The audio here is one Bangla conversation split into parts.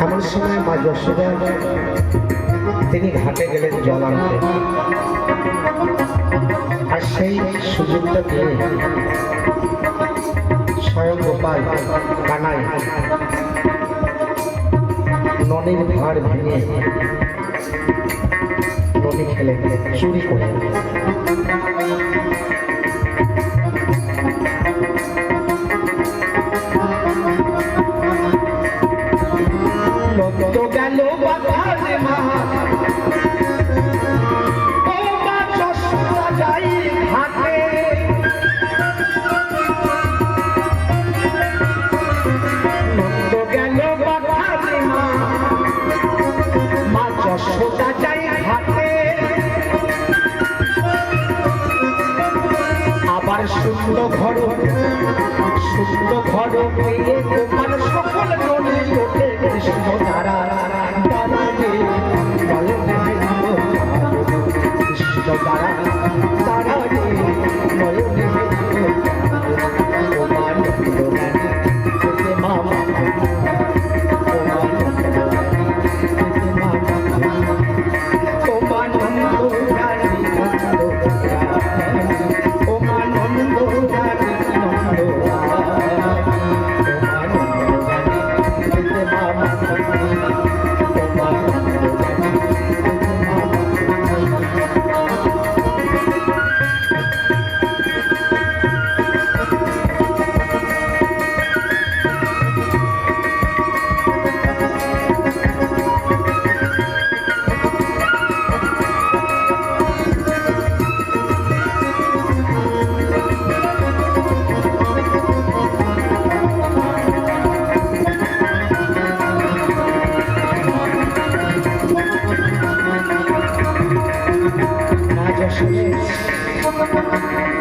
এমন সময় মা যশোদা তিনি ঘাটে গেলেন জল আনতে, আর সেই সুযোগটা দিয়ে স্বয়ং গোপাল কানাই নদীর ভার ভেঙে নদী খেলে চুরি করে গেল বাধারে মা ও মা যশোদা যাই ঘাটে নন্দ গেল বাধারে মা মা যশোদা যাই ঘাটে আবার সুন্দর ঘর পেয়ে গোপাল সকল নদী ওঠে কৃষ্ণ তারা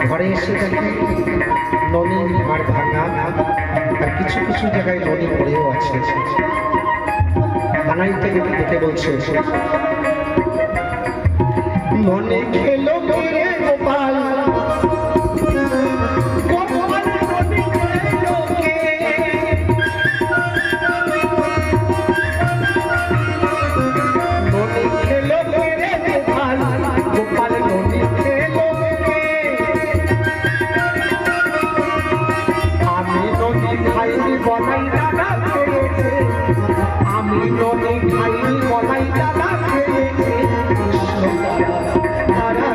ঘরে এসে দেখি নদীর ভার ভাঙা, আর কিছু কিছু জায়গায় নদী পড়েও আছে। কানাই থেকে দেখে বলছে মনে খেলো রে গোপাল আমি নদী খাইনি বলাই দাদা খেয়েছে তারা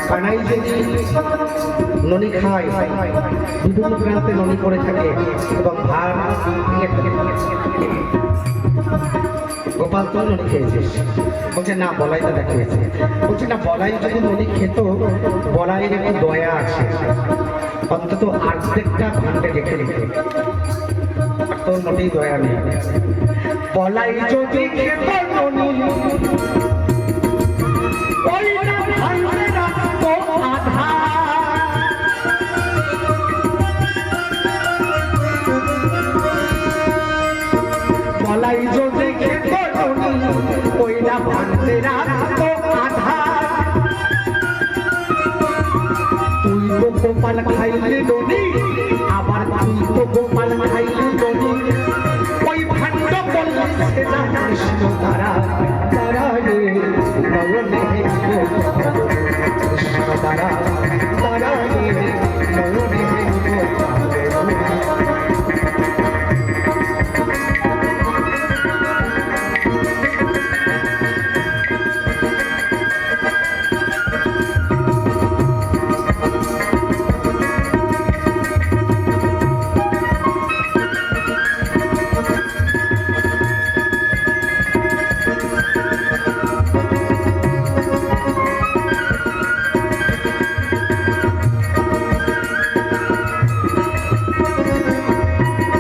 কানাই যদি ননি খায় বিভিন্ন প্রান্তে ননি করে থাকে এবং ভার ভেঙে থাকে। গোপাল তুই ননি খেয়েছিস? বলছে না, বলাইটা দেখিয়েছে। বলছে না, বলাই যদি ননি খেত, বলাইয়ের একটু দয়া আছে, অন্তত অর্ধেকটা ভান্ডে রেখে রেখে, আর তোর মোটেই দয়া নেই। বলাই যদি খেত ননি, ওইটা ভান্ডে রাখতো আধা। বলাই যদি খেত ননি, ওইটা ভান্ডে রাখতো আধা। তুই তো গোপাল খাইলি ননি, আবার তুই তো গোপাল খাইলি ননি, ওই ভাণ্ড বললি সেটা কৃষ্ণ তারা তারা রে নয়নে কৃষ্ণ তারা তারা রে নয়নে।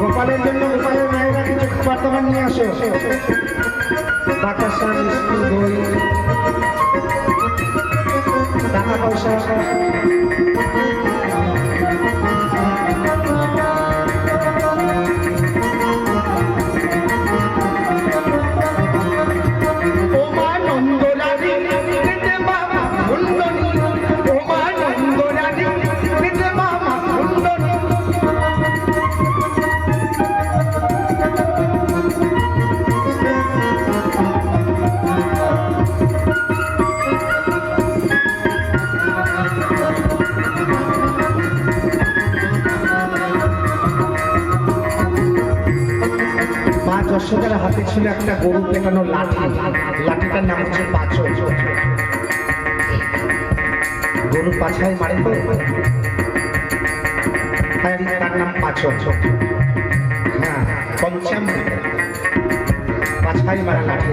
গোপালের জন্য গোপালের মায়েরা কিছু খাবার দাবার নিয়ে আসো, বাতাসা, মিষ্টি, দই, টাকা পয়সা। যশোদার হাতে ছিল একটা গরু পেটানো লাঠি, লাঠিটার নাম হচ্ছে পাঁচল। গরু পাছায় মারে তো, তার নাম পাঁচল। হ্যাঁ, পঞ্চাম পাছায় মারা লাঠি।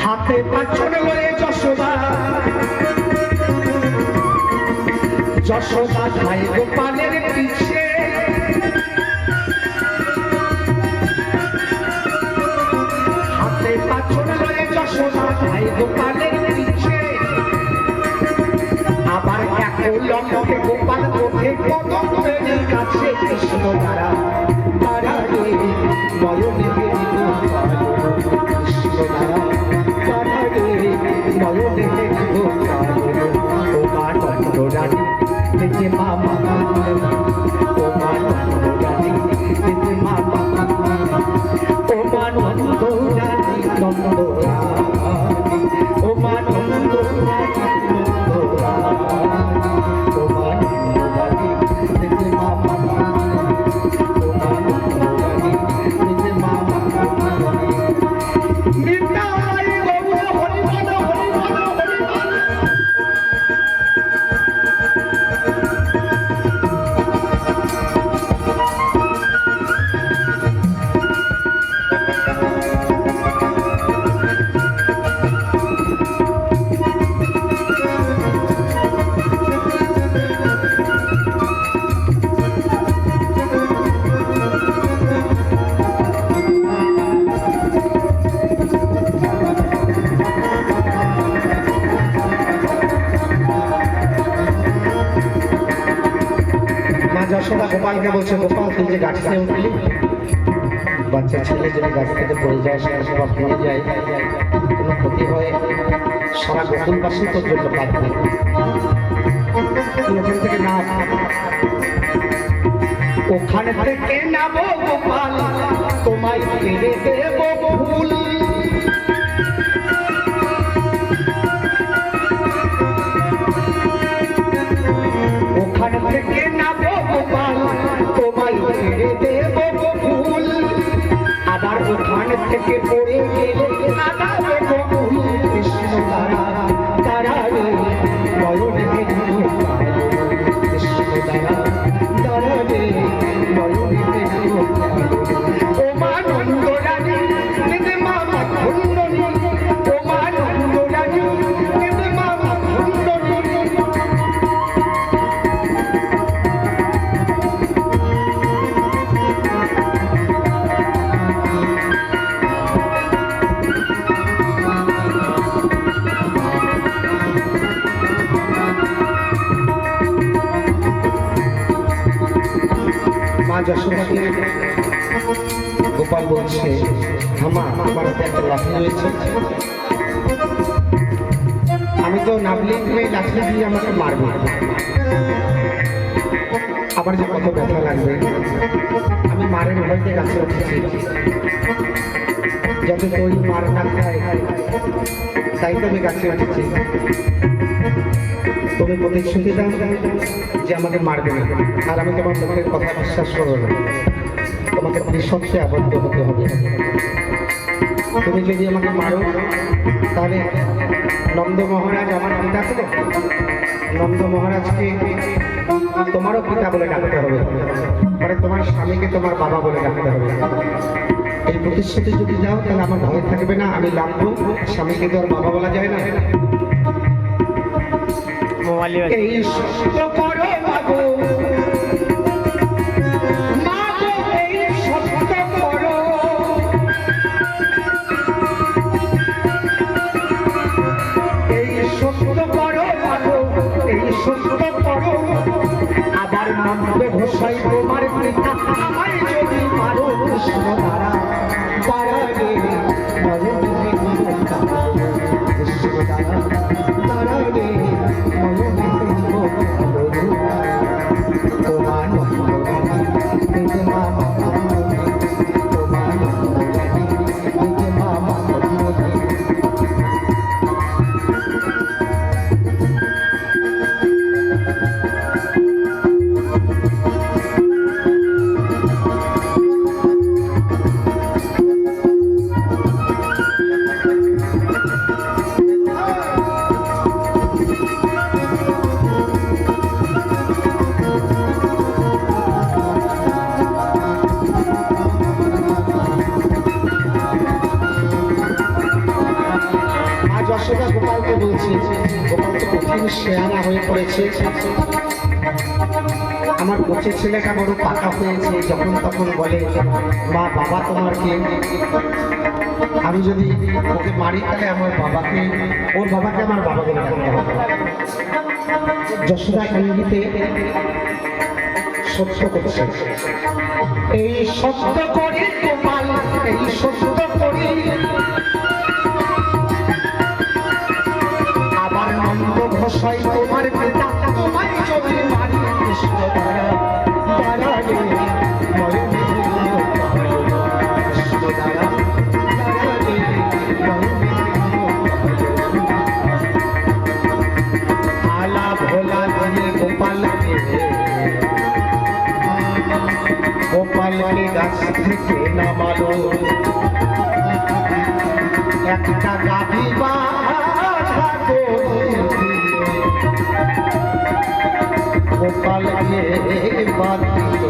হাতে পাঁচল লয়ে যশোদা, যশোদা খায় গোপালের পিছে। গোপালের পিছে আবার এক লম্বকে গোপাল ওঠে কদম বেরিয়ে কাছে। কৃষ্ণ তারা তারা রে নয়নে কৃষ্ণ তারা তারা রে নয়নে ও মা নন্দ রানী দেখে মামা, ও মা নন্দ রানী দেখে মামা, ও মা নন্দ রানী নন্দ যশোদা গোপালকে বলছে, গোপাল তুই যে গাছতে উঠলি, বাচ্চা ছেলে যদি গাছ থেকে পড়ে যায়, বা ভেঙে যায়, কোনো ক্ষতি হয়, সারা গোকুলবাসী তোর জন্য কাঁদবে। তুই ওখান থেকে না, ওখানে থেকে নামো গোপাল, তোমায় ফিরে দেব ফুল। ওখান থেকে নামো গোপাল, তোমায় ফিরে দেব ফুল। আবার ওখান থেকে পড়ে গেলে আদাবে গোকুল। কৃষ্ণ তারা যশোদাকে গোপাল বলছে, হামা আমার হাতে একটা লাঠি রয়েছে, আমি তো নাবলে লাঠি দিয়ে আমাকে মারবো, আবার যে কত ব্যথা লাগবে। আমি মারের ভয়তে কাছে উঠেছি, যাতে তোর মার না খায়, তাই তো আমি কাছে উঠেছি। তুমি প্রতিশ্রুতি দাও যে আমাকে মারবে না, আর আমি তোমার মুখের কথা বিশ্বাস করবো না, তোমাকে নিঃশব্দে আবদ্ধ হতে হবে। তুমি যদি আমাকে মারো তাহলে নন্দ মহারাজ আমার পিতা তো, নন্দ মহারাজকে তোমারও পিতা বলে ডাকতে হবে, মানে তোমার স্বামীকে তোমার বাবা বলে ডাকতে হবে। এই প্রতিশ্রুতি যদি দাও তাহলে আমার ভয় থাকবে না, আমি লাভবো। স্বামীকে তো আর বাবা বলা যায় না। এই সত্য করো মাগো, মাগো এই সত্য করো, এই সত্য করো মাগো, এই সত্য করো। আবার নন্দ ঘোষাই তোমার পিতা আমায় যদি মারো, কৃষ্ণ দ্বারা দ্বারা রে নয়নে কৃষ্ণ দ্বারা দ্বারা রে নয়নে তোমার নন্দ মামা তোমার নন্দ মামা। যশোদা গোপালকে বলছি, গোপাল তো কঠিন শেয়ানা হয়ে পড়েছে, আমার কোচের ছেলেটা বড় পাকা হয়েছে, যখন তখন বলে মা বাবা তোমার কে, আমি যদি ওকে মারি তাহলে আমার বাবাকে, ওর বাবাকে আমার বাবা বলে ডাকতে হবে। যশোদা ইঙ্গিতে সত্য করছে, এই সত্য করি গোপাল, এই সত্য করি। আবার নন্দ ঘোষাই তোমার পিতা তোমায় যদি মারি, কৃষ্ণ দ্বারা দ্বারা রে নয়নে কৃষ্ণ দ্বারা দ্বারা রে নয়নে। আলা ভোলা দিয়ে গোপালকে, গোপালকে গাছ থেকে নামালো, একটা গাভী গোপালকে বাদ দিল।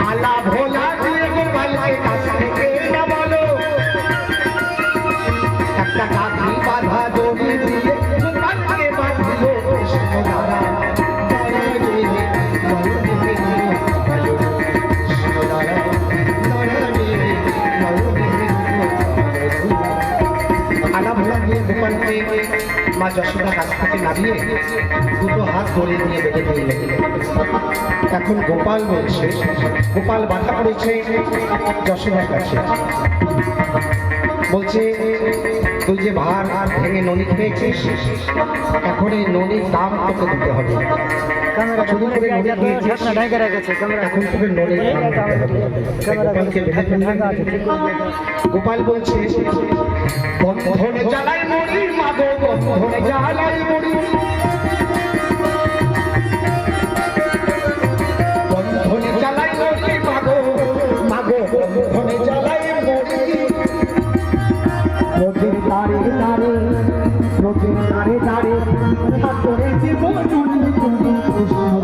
আলা ভোলা দিয়ে গোপালকে কাছ থেকে নামালো, একটা গাভী বাঁধা দড়ি দিয়ে গোপালকে বাঁধিল, কৃষ্ণ দ্বারা দ্বারা রে নয়নে কৃষ্ণ দ্বারা দ্বারা রে নয়নে। আলা ভোলা দিয়ে গোপালকে মা যশোদা কাছ থেকে নামিয়ে দুটো হাত ধরে নিয়ে বেঁধে দিলেন। এখন গোপাল বলছে, গোপাল বাধা পড়েছে যশোদার কাছে, বলছে তুই যে ভার ভেঙে ননি খেয়েছিস, এখন এই ননির দাম তোকে দিতে হবে। শুধু করে ননি খেয়েছিস, এখন তোকে ননির দাম দিতে হবে। গোপালকে বেঁধে ফেললেন। গোপাল বলছে বন্ধনে জ্বালাই মরি মাগো, বন্ধনে জ্বালাই মরি, বন্ধনে জ্বালাই মরি মাগো, মাগো বন্ধনে জ্বালাই মরি। নদীর তারে তারে, নদীর তারে তারে, করে জীবন কৃষ্ণ